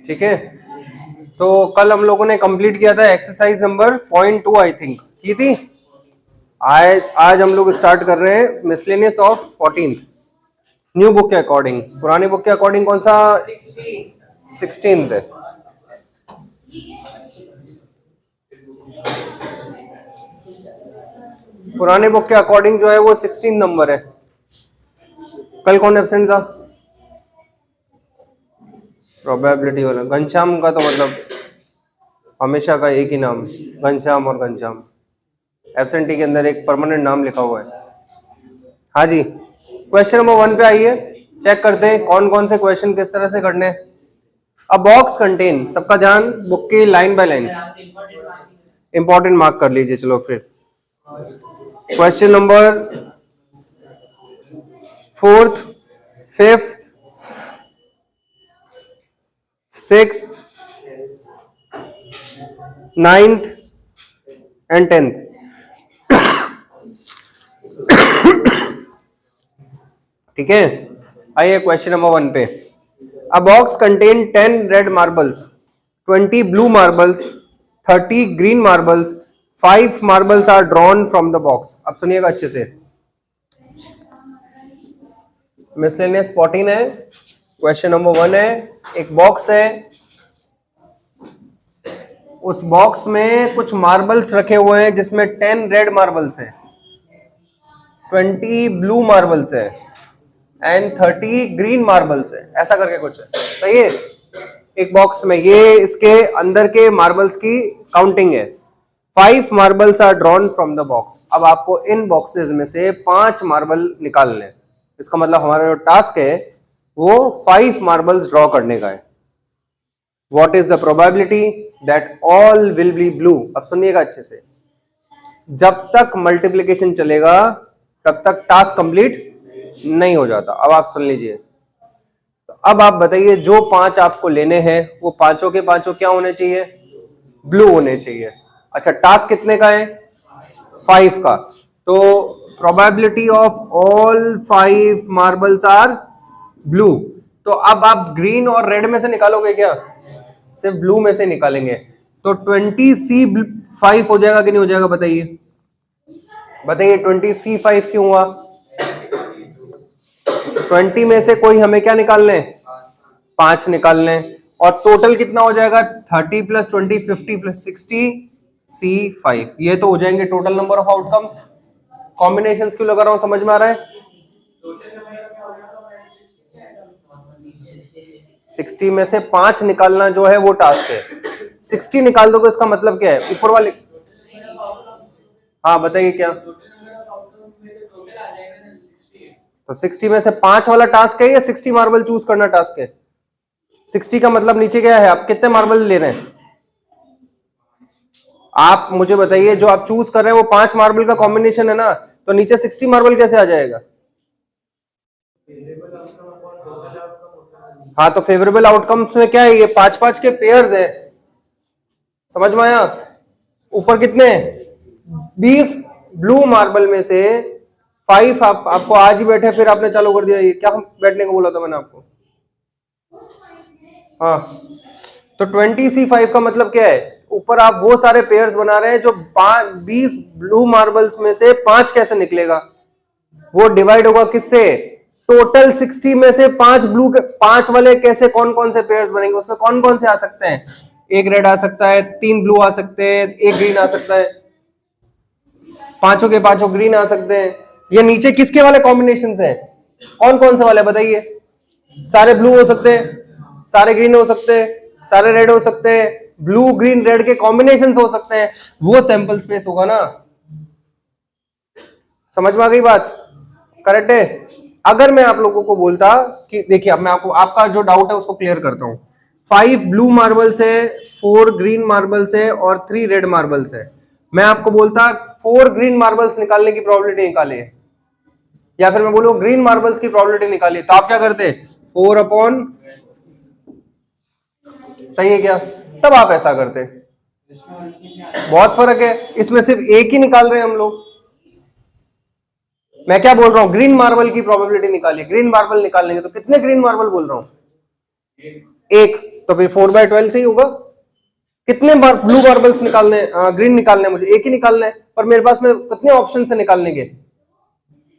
ठीक है, तो कल हम लोगों ने कंप्लीट किया था एक्सरसाइज नंबर 0.2 आई थिंक की थी। आज हम लोग स्टार्ट कर रहे हैं miscellaneous of 14th new book के अकॉर्डिंग। पुरानी बुक के अकॉर्डिंग कौन सा 16th है। पुराने बुक के अकॉर्डिंग जो है वो 16 नंबर है। कल कौन एब्सेंट था? प्रोबेबिलिटी वाला घनश्याम का, तो मतलब हमेशा का एक ही नाम घनश्याम और घनश्याम। एब्सेंटी के अंदर एक परमानेंट नाम लिखा हुआ है। हाँ जी, क्वेश्चन नंबर 1 पे आइए, चेक करते हैं कौन कौन से क्वेश्चन किस तरह से करने हैं। अ बॉक्स कंटेन, सबका ध्यान बुक की line by line important mark कर लीजिए। चलो फिर question number 4th, 5th, 6th, 9th and 10th। ठीक है, आइए क्वेश्चन नंबर 1 पे। A box contain 10 red marbles, 20 blue marbles, 30 green marbles, 5 marbles are drawn from the box. अब सुनिएगा अच्छे से। मिसलेनियस 14 है, क्वेश्चन नंबर 1 है। एक बॉक्स है, उस बॉक्स में कुछ मार्बल्स रखे हुए हैं जिसमें 10 रेड मार्बल्स है, 20 ब्लू मार्बल्स है एंड 30 ग्रीन मार्बल्स है। ऐसा करके कुछ है, सही है। एक बॉक्स में ये इसके अंदर के मार्बल्स की काउंटिंग है। 5 marbles are drawn from the box. अब आपको इन बॉक्सेस में से 5 मार्बल निकालने हैं। इसका मतलब हमारा जो टास्क है वो 5 मार्बल्स ड्रॉ करने का है। What is the probability that all will be blue. अब सुनिएगा अच्छे से, जब तक मल्टीप्लिकेशन चलेगा तब तक टास्क कंप्लीट नहीं हो जाता। अब आप सुन लीजिए, तो अब आप बताइए जो 5 आपको लेने हैं वो पांचों के पांचों क्या होने चाहिए? ब्लू होने चाहिए। अच्छा, टास्क कितने का है? 5 का। तो probability of all 5 marbles are blue. तो अब आप ग्रीन और रेड में से निकालोगे क्या? सिर्फ ब्लू में से निकालेंगे। तो 20C5 हो जाएगा कि नहीं हो जाएगा? बताइए बताइए 20C5 क्यों हुआ? 20 में से कोई हमें क्या निकाल लें? 5 निकाल लें। और टोटल कितना हो जाएगा? 30 + 20 50 + 60 C5। ये तो हो जाएंगे total number of outcomes. Combinations क्यों लगा रहा हूं, समझ में आ रहा है? 60 में से 5 निकालना जो है वो टास्क है। 60 निकाल दोगे इसका मतलब क्या है? ऊपर वाले, हाँ बताइए क्या? तो 60 में से 5 वाला टास्क है या 60 मार्बल चूज करना टास्क है? 60 का मतलब नीचे क्या है? आप कितने मार्बल ले रहे हैं? आप मुझे बताइए, जो आप चूज कर रहे हैं वो 5 मार्बल का कॉम्बिनेशन है ना, तो नीचे 60 मार्बल कैसे आ जाएगा? हाँ, तो फेवरेबल आउटकम्स में क्या है? ये 5-5 के पेयर्स है। समझ में आया? ऊपर कितने? 20 ब्लू मार्बल में से 5 आपको आज ही बैठे, फिर आपने चालू कर दिया। ये क्या बैठने को बोला था मैंने आपको? हाँ, तो 20C5 का मतलब क्या है? ऊपर आप वो सारे पेयर्स बना रहे हैं जो 20 ब्लू मार्बल्स में से 5 कैसे निकलेगा? वो डिवाइड होगा किससे? टोटल 60 में से 5 ब्लू के 5 वाले कैसे, कौन कौन से पेयर्स बनेंगे? उसमें कौन कौन से आ सकते हैं? एक रेड आ सकता है, 3 ब्लू आ सकते हैं, एक ग्रीन आ सकता है, पांचों के पांचों ग्रीन आ सकते हैं। ये नीचे किसके वाले कॉम्बिनेशन हैं? कौन कौन से वाले बताइए? सारे ब्लू हो सकते हैं, सारे ग्रीन हो सकते हैं, सारे रेड हो सकते हैं, ब्लू ग्रीन रेड के कॉम्बिनेशन हो सकते हैं। वो सैंपल स्पेस होगा ना। समझ में आ गई बात? करेक्ट है। अगर मैं आप लोगों को बोलता कि देखिए, अब मैं आपको आपका जो डाउट है उसको क्लियर करता हूं। 5 ब्लू मार्बल्स है, 4 ग्रीन मार्बल्स है और 3 रेड मार्बल्स है। मैं आपको बोलता 4 ग्रीन मार्बल्स निकालने की प्रोबेबिलिटी निकालिए, या फिर मैं बोलूं ग्रीन मार्बल्स की प्रोबेबिलिटी निकालिए, तो आप क्या करते? 4 अपॉन, सही है क्या? तब आप ऐसा करते। बहुत फर्क है, इसमें सिर्फ एक ही निकाल रहे हैं हम लोग। मैं क्या बोल रहा हूं? ग्रीन मार्बल की प्रोबेबिलिटी निकालिए। ग्रीन मार्बल निकालने के तो कितने ग्रीन मार्बल बोल रहा हूं? एक, तो फिर 4/12 से ही होगा। कितने ब्लू मार्बल्स निकालने ग्रीन निकालने मुझे? एक ही निकालना है, पर मेरे पास में कितने ऑप्शन है निकालने के?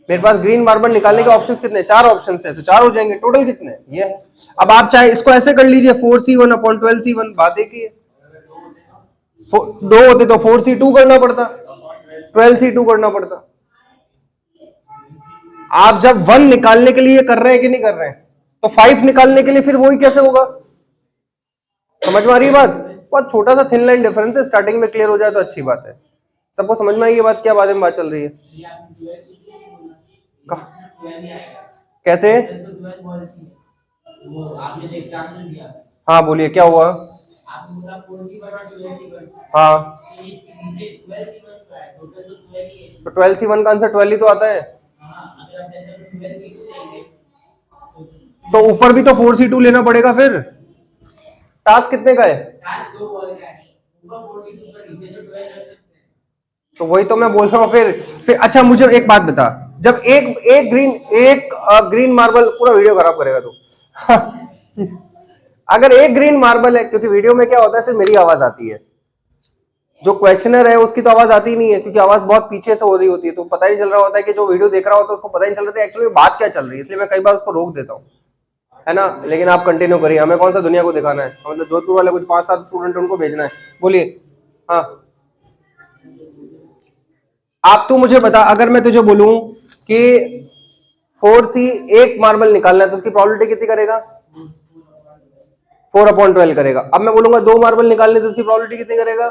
मेरे पास ग्रीन मार्बल निकालने के ऑप्शंस कितने? 4 ऑप्शंस है, तो 4 हो जाएंगे। टोटल कितने? ये है। अब आप चाहे इसको ऐसे कर लीजिए 4C1/12C1, बात एक ही है। दो होते तो 4C2 करना पड़ता, 12C2 करना पड़ता। आप जब 1 निकालने के लिए कर रहे हैं कि नहीं कर रहे हैं, तो 5 निकालने के लिए फिर वही कैसे होगा? समझ में आ रही है बात? बहुत छोटा सा थिन लाइन डिफरेंस है, स्टार्टिंग में क्लियर हो जाए तो अच्छी बात है। सबको समझ में आई ये बात? क्या बात में बात चल रही है? कैसे? हाँ बोलिए, क्या हुआ? हाँ, तो 12C1 का आंसर 12 ही तो आता है। तो ऊपर भी तो 4C2 लेना पड़ेगा फिर। टास्क कितने का है? तो वही तो मैं बोल रहा हूँ फिर अच्छा मुझे एक बात बता, जब एक ग्रीन मार्बल, पूरा वीडियो खराब करेगा तू अगर एक ग्रीन मार्बल है, क्योंकि वीडियो में क्या होता है सिर्फ मेरी आवाज आती है, जो क्वेश्चनर है उसकी तो आवाज आती ही नहीं है, क्योंकि आवाज बहुत पीछे से हो रही होती है, तो पता ही नहीं चल रहा होता है कि जो वीडियो देख रहा होता है उसको पता ही नहीं चल रहा है एक्चुअली बात क्या चल रही है, इसलिए मैं कई बार उसको रोक देता हूँ, है ना। लेकिन आप कंटिन्यू करिए, हमें कौन सा दुनिया को दिखाना है, हमें तो जोधपुर वाले कुछ 5-7 स्टूडेंट उनको भेजना है। बोलिए। हाँ, आप तू मुझे बता, अगर मैं तुझे बोलूं कि 4C एक मार्बल निकालना है तो उसकी प्रोबेबिलिटी कितनी करेगा? 4/12 करेगा। अब मैं बोलूंगा 2 मार्बल निकालने तो उसकी प्रोबेबिलिटी कितनी करेगा?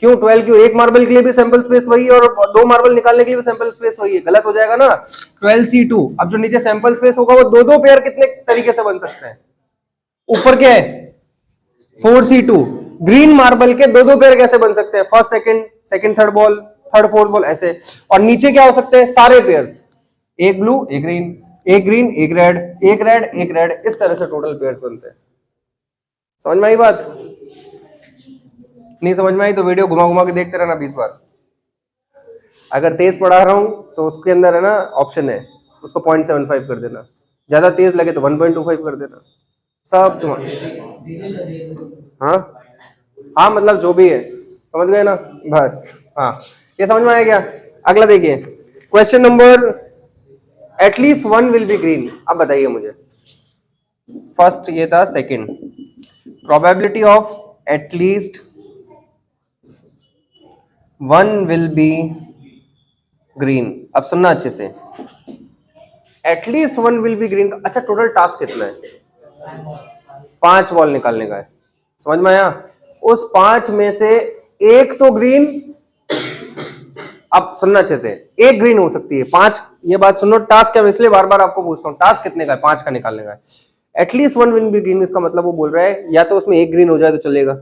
क्यों 12? क्यों? एक मार्बल के लिए भी सैंपल स्पेस वही है और 2 मार्बल निकालने के लिए भी सैंपल स्पेस वही है, गलत हो जाएगा ना। 12C2, अब जो नीचे सैंपल स्पेस होगा वो 2-2 पेयर कितने तरीके से बन सकते हैं? ऊपर क्या है? 4C2। ग्रीन मार्बल के 2-2 पेयर कैसे बन सकते हैं? First second third ball, third fourth ball, ऐसे। और नीचे क्या हो सकते हैं? सारे पेयर्स, एक ब्लू एक ग्रीन, एक ग्रीन एक रेड, एक रेड एक रेड, इस तरह से टोटल पेयर्स बनते हैं। समझ में आई बात? नहीं समझ में आई तो वीडियो घुमा घुमा के देखते रहना 20 बार। अगर तेज पढ़ा रहा हूं तो उसके अंदर है ना ऑप्शन है, उसको 0.75 कर देना, ज्यादा तेज लगे तो 1.25 कर देना, सब तुम्हारा। हाँ हाँ, मतलब जो भी है, समझ गए ना? बस हाँ, ये समझ में आया क्या? अगला देखिए, question number, at least 1 will be green. अब बताइए मुझे, फर्स्ट ये था, second probability of at least 1 will be green. अब सुनना अच्छे से, एटलीस्ट 1 विल बी ग्रीन। अच्छा, टोटल टास्क कितना है? 5 बॉल निकालने का है। समझ में आया? उस 5 में से एक तो ग्रीन, अब सुनना अच्छे से, एक ग्रीन हो सकती है। 5, ये बात सुनो, टास्क क्या, इसलिए बार बार आपको पूछता हूं, टास्क कितने का है? 5 का निकालने का है। एटलीस्ट 1 विल बी ग्रीन, इसका मतलब वो बोल रहा है या तो उसमें एक ग्रीन हो जाए तो चलेगा,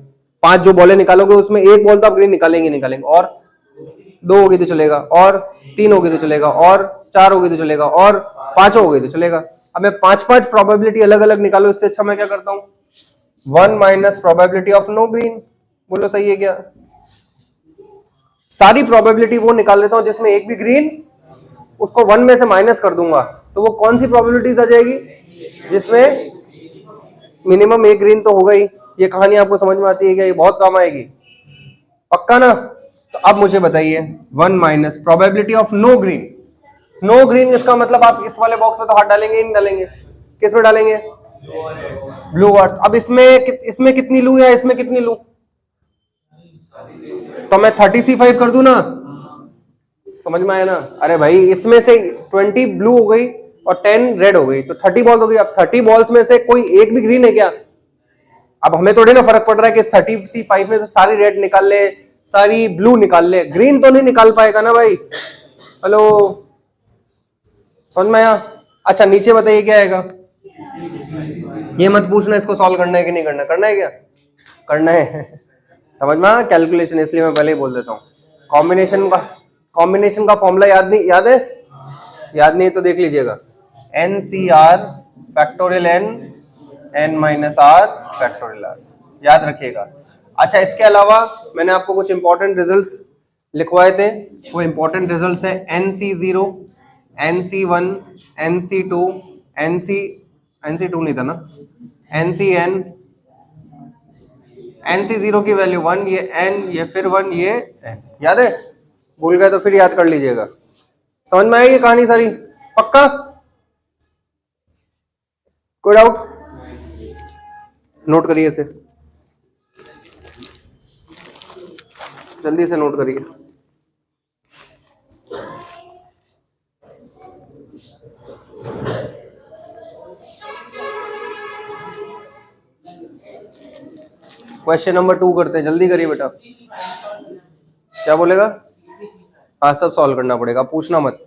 5 जो बॉलें निकालोगे उसमें एक बॉल तो आप ग्रीन निकालेंगे, और 2 होगी तो चलेगा, और 3 होगी तो चलेगा, और 4 होगी तो चलेगा, और 5 होगी तो चलेगा। अब मैं 5-5 प्रोबेबिलिटी अलग अलग निकालो, इससे अच्छा मैं क्या करता हूं, 1 minus probability of no green. बोलो सही है क्या? सारी प्रोबेबिलिटी वो निकाल लेता हूं जिसमें एक भी ग्रीन, उसको 1 में से माइनस कर दूंगा, तो वो कौन सी प्रोबेबिलिटीज आ जाएगी? जिसमें मिनिमम एक ग्रीन तो होगा ही। ये कहानी आपको समझ में आती है क्या? ये बहुत काम आएगी, पक्का ना? तो अब मुझे बताइए, 1 minus probability of no green. No green, इसका मतलब आप इस वाले बॉक्स में तो हाथ डालेंगे ही नहीं डालेंगे, किस में डालेंगे? ब्लू अर्थ। अब इसमें कितनी लूं या इसमें कितनी लूं? तो मैं 30C5 कर दूं ना? समझ में आया ना? अरे भाई, इसमें से 20 ब्लू हो गई और 10 रेड हो गई, तो 30 बॉल हो गई। अब 30 बॉल्स में से कोई एक भी ग्रीन है क्या? अब हमें थोड़ी ना फर्क पड़ रहा है कि 30C5 में से सारी रेड निकाल ले, सारी ब्लू निकाल ले, ग्रीन तो नहीं निकाल पाएगा ना भाई। हेलो, समझ में आया? अच्छा, नीचे बताइए क्या आएगा? ये मत पूछना इसको सॉल्व करना है कि नहीं करना, करना है क्या? करना है समझ में आया कैलकुलेशन, इसलिए मैं पहले ही बोल देता हूँ। कॉम्बिनेशन का फॉर्मूला याद नहीं? याद है? याद नहीं है तो देख लीजिएगा, NCR factorial n minus r factorial r, याद रखिएगा। अच्छा, इसके अलावा मैंने आपको कुछ इंपॉर्टेंट रिजल्ट्स लिखवाए थे, वो इंपॉर्टेंट रिजल्ट्स है NC0, NC1, NC2, NC2 नहीं था ना, NCN, NC0 की वैल्यू 1, ये N, ये फिर 1, ये N, याद है? भूल गए तो फिर याद कर लीजिएगा। समझ में आएगी कहानी सारी? पक्का? कोई डाउट? नोट करिए इसे, जल्दी से नोट करिए। क्वेश्चन नंबर 2 करते हैं, जल्दी करिए बेटा। क्या बोलेगा? हाँ, सब सॉल्व करना पड़ेगा, पूछना मत।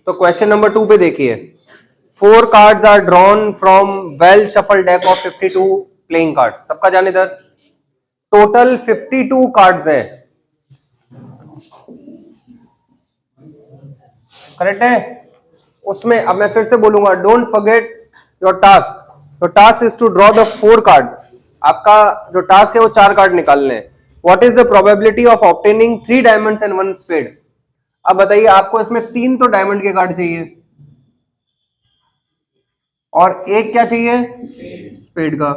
तो क्वेश्चन नंबर 2 पे देखिए, 4 cards are drawn from well shuffled deck of 52 playing cards. सबका ध्यान इधर, टोटल 52 कार्ड्स है, करेक्ट है? उसमें अब मैं फिर से बोलूंगा, don't forget your task. Your task is to draw the 4 cards. आपका जो टास्क है वो 4 कार्ड निकालने हैं। What is the probability of obtaining 3 diamonds and 1 spade? अब बताइए, आपको इसमें 3 तो डायमंड के कार्ड चाहिए और एक क्या चाहिए? स्पेड का।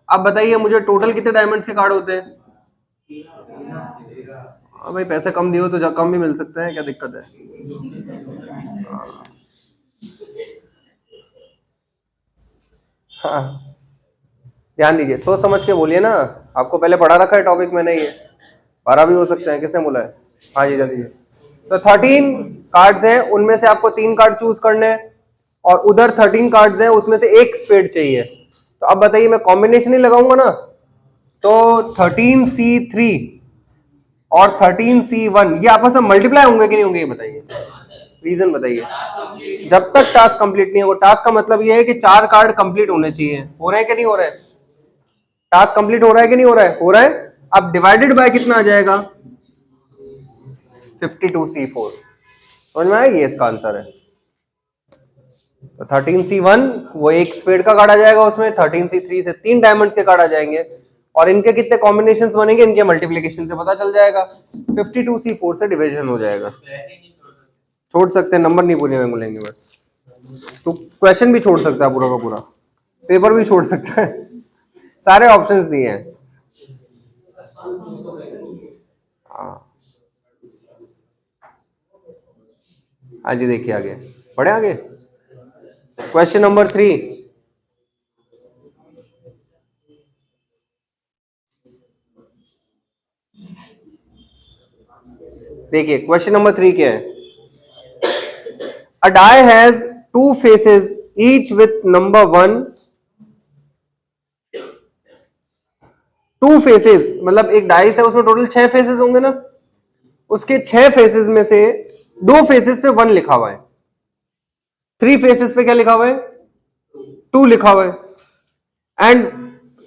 अब बताइए मुझे टोटल कितने डायमंड्स के कार्ड होते हैं? भाई पैसे कम दिए हो तो कम भी मिल सकते हैं, क्या दिक्कत है? हाँ, ध्यान दीजिए, सोच समझ के बोलिए ना। आपको पहले पढ़ा रखा है टॉपिक मैंने, ये 12 भी हो सकते हैं, किसने बोला है? हाँ जी, ध्यान दीजिए। तो 13 कार्ड्स हैं, उनमें से आपको 3 कार्ड चूज करने हैं और उधर 13 कार्ड्स हैं, उसमें से एक स्पेड चाहिए। तो अब बताइए, मैं कॉम्बिनेशन ही लगाऊंगा ना, तो 13C3 और 13C1 ये आपस में मल्टीप्लाई होंगे कि नहीं होंगे, ये बताइए, रीजन बताइए। जब तक टास्क कंप्लीट नहीं होगा, टास्क का मतलब ये है कि 4 कार्ड कंप्लीट होने चाहिए। हो रहे हैं कि नहीं हो रहे? टास्क कंप्लीट हो रहा है कि नहीं हो रहा है? हो रहा है। अब डिवाइडेड बाय कितना आ जाएगा? 52C4। समझ में आया? ये इसका आंसर है। तो 13C1 वो एक स्पेड का कार्ड आ जाएगा, उसमें 13C3 से 3 डायमंड के कार्ड आ जाएंगे और इनके कितने कॉम्बिनेशंस बनेंगे इनके मल्टीप्लिकेशन से पता चल जाएगा। 52C4 से डिवीजन हो जाएगा। छोड़ सकते हैं, नंबर नहीं पूरे में बोलेंगे बस। तो क्वेश्चन भी छोड़ सकता है पूरा का पूरा, पेपर भी छोड़ सकता है, सारे ऑप्शंस दिए हैं। हाँ जी, देखिए आगे बढ़े। आगे क्वेश्चन नंबर 3, देखिए क्वेश्चन नंबर 3 क्या है? A die has 2 faces each with number 1. 2 faces मतलब एक डाइस है, उसमें टोटल 6 फेसेस होंगे ना, उसके 6 फेसेस में से 2 फेसेस पे 1 लिखा हुआ है, 3 फेसेस पे क्या लिखा हुआ है? 2 लिखा हुआ है, एंड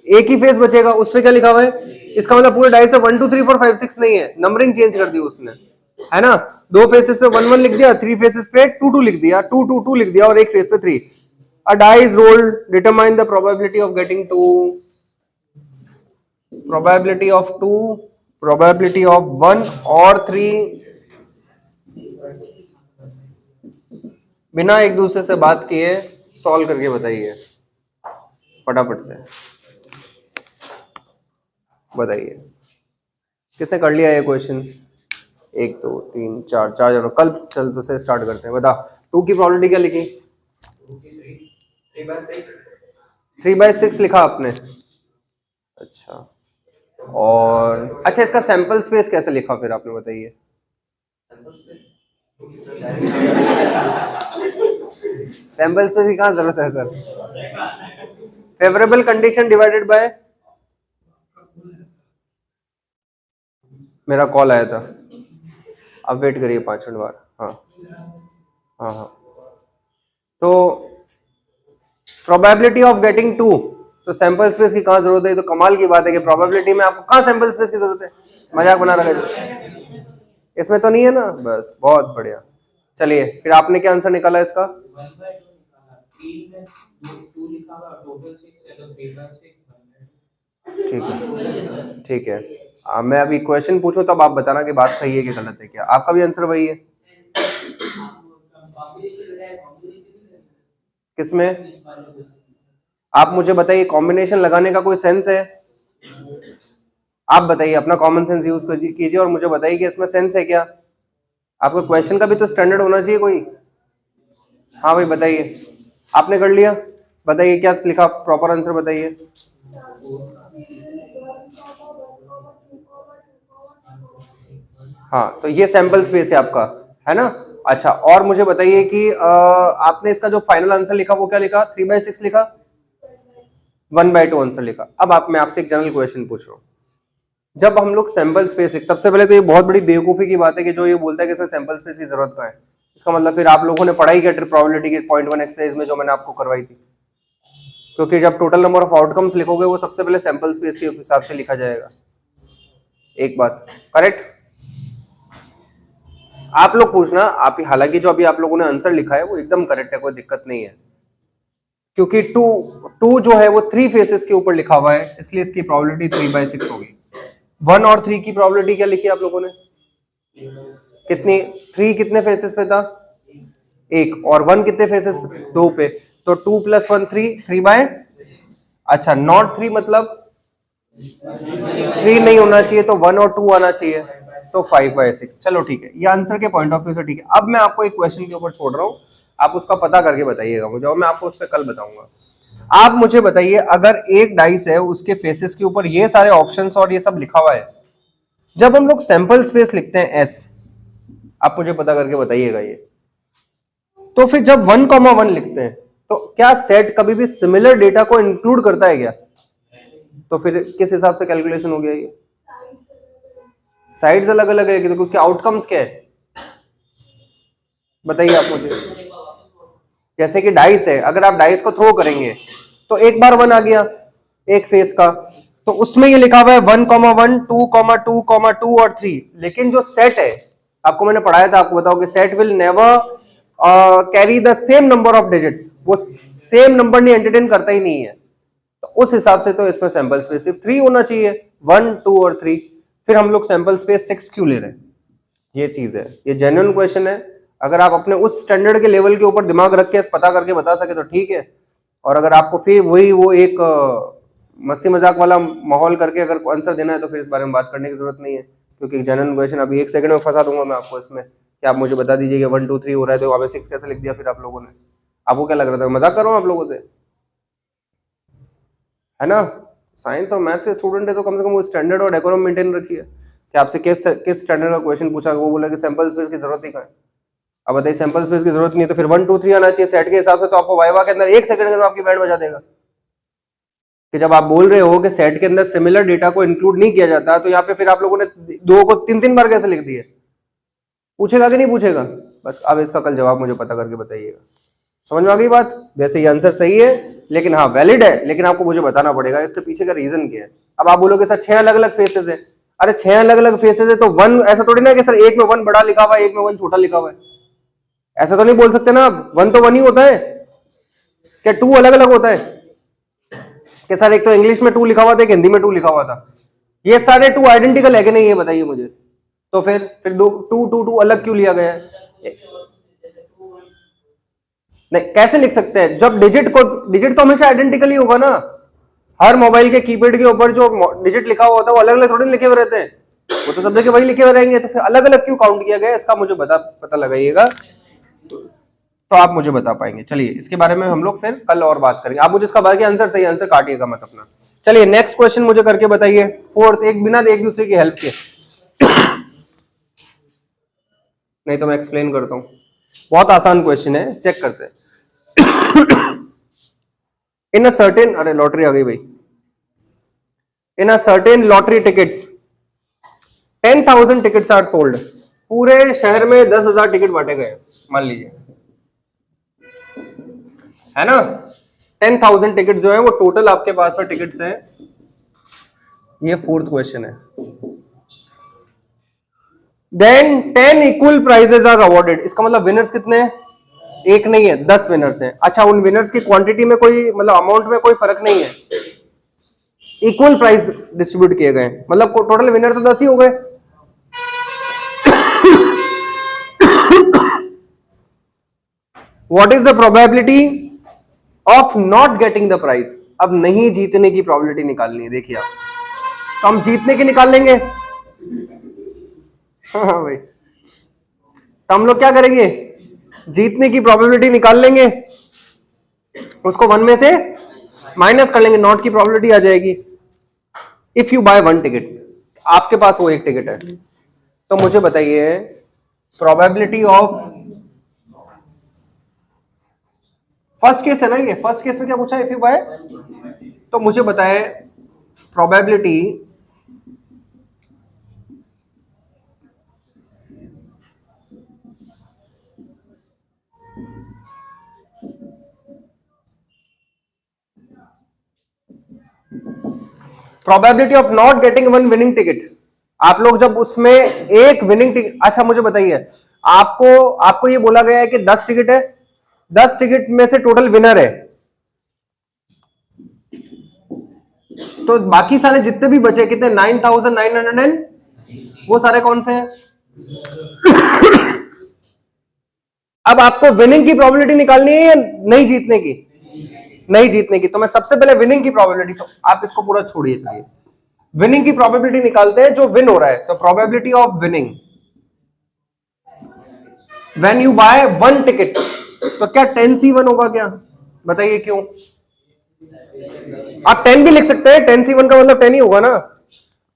एक ही फेस बचेगा, उस पे क्या लिखा हुआ है? इसका मतलब पूरे डाइस से 1 2 3 4 5 6 नहीं है, नंबरिंग चेंज कर दी उसने, है ना? 2 फेसेस पे 1 1 लिख दिया, 3 फेसेस पे 2 2 लिख दिया, 2 2 2 लिख दिया और एक फेस पे 3। A die is rolled, determine the probability of getting 2, probability of 2, probability of 1 और 3। बिना एक दूसरे से बात किए सॉल्व करके बताइए, फटाफट से बताइए। किसने कर लिया ये क्वेश्चन? 1 2 3 4 4 जनों। कल चल तो से स्टार्ट करते हैं। बता, 2 की प्रोबेबिलिटी क्या लिखी? 3/6 लिखा आपने? अच्छा, और अच्छा इसका सैंपल स्पेस कैसे लिखा फिर आपने, बताइए? सैंपल स्पेस की कहाँ जरूरत है sir? Favourable condition divided by, मेरा कॉल आया था, अब वेट करिए 5 मिनट बाद। हाँ हाँ हाँ, तो प्रोबेबिलिटी ऑफ गेटिंग 2, तो सैंपल स्पेस की कहाँ जरूरत है? तो कमाल की बात है कि प्रोबेबिलिटी में आपको कहाँ सैंपल स्पेस की जरूरत है? मजाक बना रखा है, इसमें तो नहीं है ना? बस बहुत बढ़िया। चलिए फिर आपने क्या आंसर निकाला इसका? ठीक है, ठीक है। मैं अभी क्वेश्चन पूछूं तब आप बताना कि बात सही है कि गलत है। क्या आपका भी आंसर वही है? किसमें? आप मुझे बताइए, कॉम्बिनेशन लगाने का कोई सेंस है? आप बताइए, अपना कॉमन सेंस यूज कीजिए और मुझे बताइए कि इसमें सेंस है क्या? आपको क्वेश्चन का भी तो स्टैंडर्ड होना चाहिए कोई। हाँ भाई बताइए, आपने कर लिया, बताइए क्या लिखा, प्रॉपर आंसर बताइए। हाँ, तो ये सैंपल स्पेस है आपका, है ना? अच्छा, और मुझे बताइए कि आपने इसका जो फाइनल आंसर लिखा वो क्या लिखा? 3/6 लिखा, 1/2 आंसर लिखा। अब मैं आपसे एक जनरल क्वेश्चन पूछ रहा हूँ, जब हम लोग सैंपल स्पेस लिख, सबसे पहले तो ये बहुत बड़ी बेवकूफी की बात है कि जो ये बोलता है कि इसमें सैंपल स्पेस की जरूरत कहाँ है। इसका मतलब फिर आप लोगों ने पढ़ाई क्या प्रोबेबिलिटी की 0.1 एक्सरसाइज में जो मैंने आपको करवाई थी? क्योंकि जब टोटल नंबर ऑफ आउटकम्स लिखोगे वो सबसे पहले सैंपल स्पेस के हिसाब से लिखा जाएगा। एक बात करेक्ट। आप लोग पूछना, आप हालांकि जो अभी आप लोगों ने आंसर लिखा है वो एकदम करेक्ट है, कोई दिक्कत नहीं है, क्योंकि टू जो है वो 3 फेसेस के ऊपर लिखा हुआ है, इसलिए इसकी प्रोबेबिलिटी 3/6 होगी। 1 और 3 की प्रोबेबिलिटी क्या लिखी आप लोगों ने? कितनी? 3 कितने फेसेस पे था? 1, और 1 कितने फेसेस पे? 2 पे। तो 2 + 1 3 अच्छा, नॉट 3 मतलब 3 नहीं होना चाहिए, तो 1 और 2 आना चाहिए, तो 5/6। चलो ठीक है, ये आंसर के पॉइंट ऑफ व्यू से ठीक है। अब मैं आपको एक क्वेश्चन के ऊपर छोड़ रहा हूं, आप उसका पता करके बताइएगा मुझे, और मैं आपको उस पर कल बताऊंगा। आप मुझे बताइए, अगर एक डाइस है उसके फेसेस के ऊपर ये सारे ऑप्शंस और ये सब लिखा हुआ है, जब हम लोग सैंपल स्पेस लिखते हैं एस, आप मुझे पता करके बताइएगा ये, तो फिर जब 1,1 लिखते हैं तो क्या सेट कभी भी सिमिलर डेटा को इंक्लूड करता है क्या? तो फिर किस हिसाब से कैलकुलेशन हो गया ये? साइड्स अलग अलग है, तो उसके आउटकम्स क्या है बताइए आप मुझे। जैसे कि डाइस है, अगर आप डाइस को थ्रो करेंगे तो एक बार 1 आ गया एक फेस का, तो उसमें ये लिखा हुआ है 1,1 2,2, 2 और 3। लेकिन जो सेट है, आपको मैंने पढ़ाया था, आपको बताओ कि set will never carry the same number of digits, वो सेम नंबर नहीं एंटरटेन करता ही नहीं है, तो उस हिसाब से तो इसमें सैंपल स्पेस सिर्फ 3 होना चाहिए, 1, 2 और 3। फिर हम लोग सैंपल स्पेस 6 क्यों ले रहे हैं? ये चीज है, ये जेन्युइन क्वेश्चन है। अगर आप अपने उस स्टैंडर्ड के लेवल के ऊपर दिमाग रख के पता करके बता सके तो ठीक है, और अगर आपको फिर वही वो एक मस्ती मजाक वाला माहौल करके अगर आंसर देना है तो फिर इस बारे में बात करने की जरूरत नहीं है, क्योंकि जेन्युइन क्वेश्चन अभी 1 सेकंड में फंसा दूंगा मैं आपको इसमें कि आप मुझे बता दीजिए कि 1, 2, 3 हो रहा है, तो वहां पे 6 कैसे लिख दिया फिर आप लोगों ने? आपको क्या लग रहा था मजाक कर रहा हूँ आप लोगों से, है ना? साइंस और मैथ्स के स्टूडेंट है तो कम से कम वो स्टैंडर्ड और डेकोरम मेंटेन रखिए कि आपसे किस स्टैंडर्ड का क्वेश्चन पूछा, वो बोला कि सैंपल स्पेस की जरूरत ही कहाँ है। अब बताइए, सैंपल स्पेस की जरूरत नहीं है तो फिर 1, 2, 3 आना चाहिए सेट के हिसाब से, तो आपको वाइवा के अंदर 1 सेकंड के अंदर आपकी बैंड बजा देगा कि जब आप बोल रहे हो कि सेट के अंदर सिमिलर डेटा को इंक्लूड नहीं किया जाता, तो यहाँ पे फिर आप लोगों ने 2 को 3 बार कैसे लिख दिए? पूछेगा कि नहीं पूछेगा? बस अब इसका कल जवाब मुझे पता करके बताइएगा। समझ में आ गई बात? वैसे ये आंसर सही है, लेकिन हाँ वैलिड है, लेकिन आपको मुझे बताना पड़ेगा इसके पीछे का रीजन क्या है। अब आप बोलोगे सर 6 अलग अलग फेसेस है, अरे 6 अलग अलग फेसेस है तो 1 ऐसा थोड़ी ना कि सर एक में 1 बड़ा लिखा हुआ है एक में 1 छोटा लिखा हुआ है, ऐसा तो नहीं बोल सकते ना आप। 1 तो 1 ही होता है, क्या 2 अलग अलग होता है? कि सर एक तो इंग्लिश में 2 लिखा हुआ था, एक हिंदी में 2 लिखा हुआ था, ये सारे 2 आइडेंटिकल है कि नहीं ये बताइए मुझे। तो फिर 2 अलग क्यों लिया गया है? नहीं, कैसे लिख सकते हैं जब डिजिट तो हमेशा आइडेंटिकल ही होगा ना। हर मोबाइल के कीपैड के ऊपर जो डिजिट लिखा हुआ होता है वो अलग अलग थोड़ी लिखे हुए रहते हैं, वो तो सब जगह वही लिखे हुए रहेंगे, तो फिर अलग अलग क्यों काउंट किया गया इसका मुझे पता लगाइएगा, तो आप मुझे बता पाएंगे। चलिए इसके बारे में हम लोग फिर कल और बात करेंगे। आप मुझे इसका बाकी आंसर सही आंसर काटिएगा मत अपना। चलिए नेक्स्ट क्वेश्चन मुझे करके बताइए, फोर्थ, एक बिना एक दूसरे की हेल्प के। नहीं तो मैं एक्सप्लेन करता हूं, बहुत आसान क्वेश्चन है, चेक करते हैं। इन अ सर्टेन, अरे लॉटरी आ गई भाई। In a certain lottery tickets 10,000 tickets are sold. पूरे शहर में 10,000 टिकट बांटे गए मान लीजिए, है ना? 10,000 टिकट जो है वो टोटल आपके पास में टिकट्स हैं। ये फोर्थ क्वेश्चन है। Then 10 equal prizes are awarded. इसका मतलब विनर्स कितने हैं? एक नहीं है, 10 विनर्स हैं। अच्छा, उन विनर्स की क्वांटिटी में कोई मतलब अमाउंट में कोई फर्क नहीं है, इक्वल प्राइस डिस्ट्रीब्यूट किए गए, मतलब टोटल विनर तो 10 ही हो गए। What is the probability of not getting the prize. अब नहीं जीतने की प्रोबेबिलिटी निकालनी है, देखिए आप। तो हम जीतने की निकाल लेंगे। हाँ भाई, तो हम लोग क्या करेंगे, जीतने की प्रोबेबिलिटी निकाल लेंगे, उसको 1 में से माइनस कर लेंगे, नॉट की प्रोबेबिलिटी आ जाएगी। इफ यू बाय 1 टिकट, आपके पास वो 1 टिकट है, तो मुझे बताइए प्रोबेबिलिटी ऑफ, फर्स्ट केस है ना ये, फर्स्ट केस में क्या पूछा, इफ यू बाय, तो मुझे बताए probability probability of not getting 1 winning ticket. आप लोग जब उसमें एक विनिंग टिकट, अच्छा मुझे बताइए, आपको आपको ये बोला गया है कि 10 टिकट है, 10 टिकट में से टोटल विनर है, तो बाकी सारे जितने भी बचे कितने, 9,900 एंड, वो सारे कौन से हैं। अब आपको विनिंग की प्रोबेबिलिटी निकालनी है या नहीं जीतने की, नहीं जीतने की। तो मैं सबसे पहले विनिंग की प्रोबेबिलिटी, तो आप इसको पूरा छोड़िए, चलिए विनिंग की प्रोबेबिलिटी निकालते हैं, जो विन हो रहा है। तो probability of winning when you buy 1 ticket, तो क्या 10C1 होगा क्या, बताइए क्यों। आप 10 भी लिख सकते हैं, 10C1 का मतलब 10 ही होगा ना,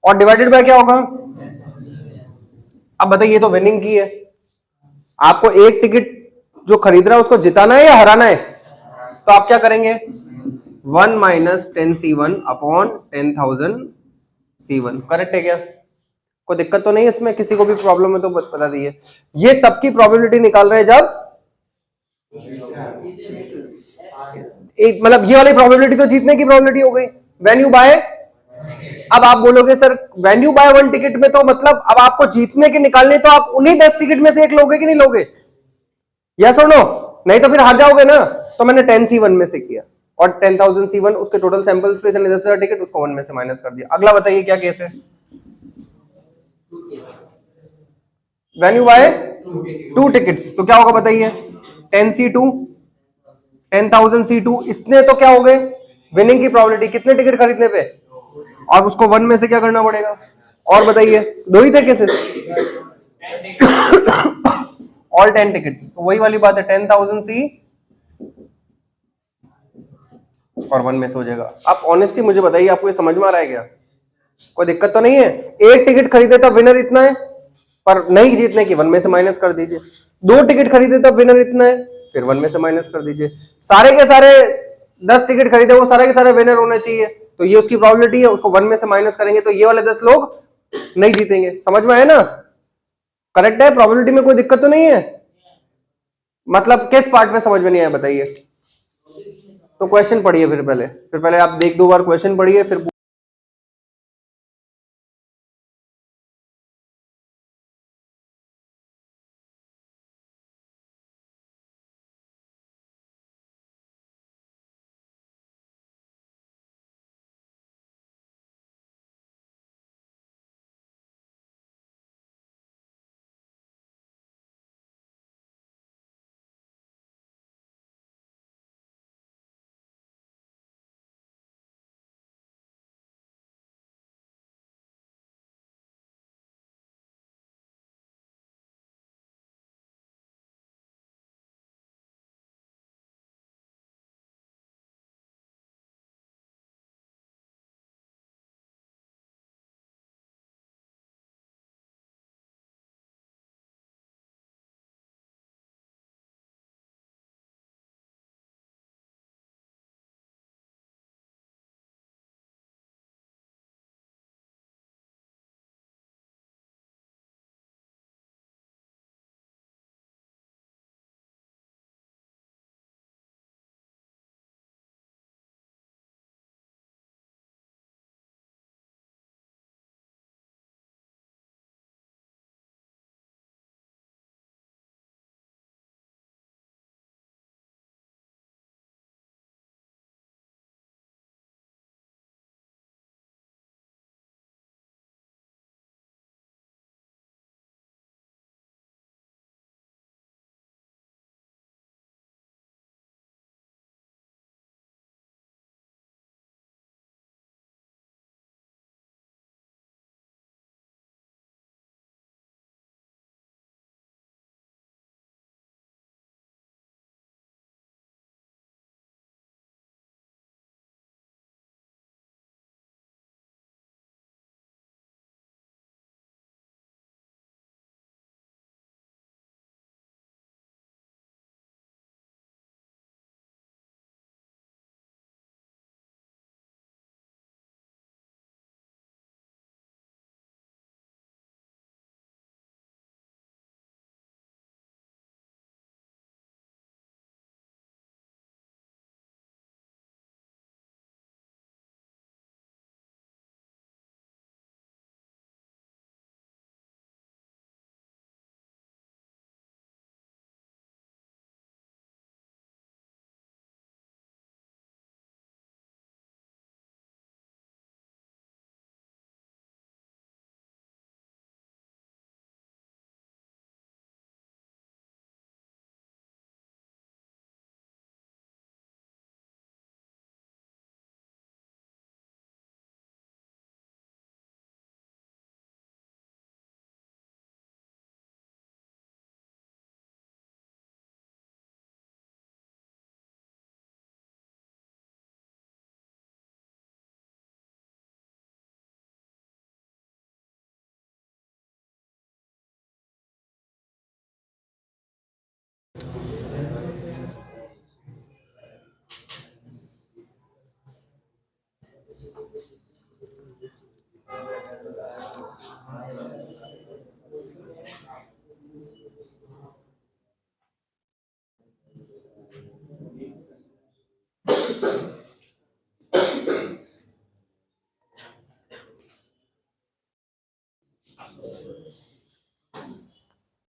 और डिवाइडेड बाय क्या होगा। अब बताइए, ये तो विनिंग की है, आपको एक टिकट जो खरीद रहा है उसको जिताना है या हराना है, तो आप क्या करेंगे, 1 minus 10C1 upon 10,000C1। Correct है क्या, कोई दिक्कत तो नहीं है इसमें, किसी को भी प्रॉब्लम है तो बता दीजिए। ये तब की प्रोबेबिलिटी निकाल रहे हैं जब एक, मतलब ये वाली प्रोबेबिलिटी तो जीतने की प्रोबेबिलिटी हो गई व्हेन यू बाय। अब आप बोलोगे sir when you buy 1 ticket में तो मतलब अब आपको जीतने की निकालनी, तो आप उन्हीं 10 टिकट में से एक लोगे कि नहीं लोगे, यस और नो, नहीं तो फिर हार जाओगे ना। तो मैंने 10C1 में से किया, और 10,000C1 उसके टोटल सैंपल स्पेस है 10,000 टिकट, उसको 1 में से माइनस कर दिया। अगला बताइए क्या केस है, व्हेन यू बाय 2 टिकट्स, तो क्या होगा बताइए, 10C2 10,000C2, इतने तो क्या हो गए विनिंग की प्रोबेबिलिटी, कितने टिकट खरीदने पे, और उसको 1 में से क्या करना पड़ेगा। और बताइए, दो ही थे केसेस, ऑल 10 टिकट्स, तो वही वाली बात है, 10,000C और 1 में से हो जाएगा। आप ऑनेस्टली मुझे बताइए, आपको ये समझ में आ रहा है क्या, कोई दिक्कत तो नहीं है। एक टिकट खरीदे तब विनर इतना है, पर नहीं जीतने की 1 में से माइनस कर दीजिए। 2 टिकट खरीदे तब विनर इतना है, फिर 1 में से माइनस कर दीजिए। सारे के सारे 10 टिकट खरीदे, वो सारे के सारे विनर होने चाहिए, तो ये उसकी प्रोबेबिलिटी है, उसको 1 में से माइनस करेंगे तो ये वाले 10 लोग नहीं जीतेंगे। समझ में आया ना, करेक्ट है, प्रोबेबिलिटी में कोई दिक्कत तो नहीं है। मतलब किस पार्ट में समझ में नहीं आया बताइए, तो क्वेश्चन पढ़िए फिर पहले आप एक दो बार क्वेश्चन पढ़िए फिर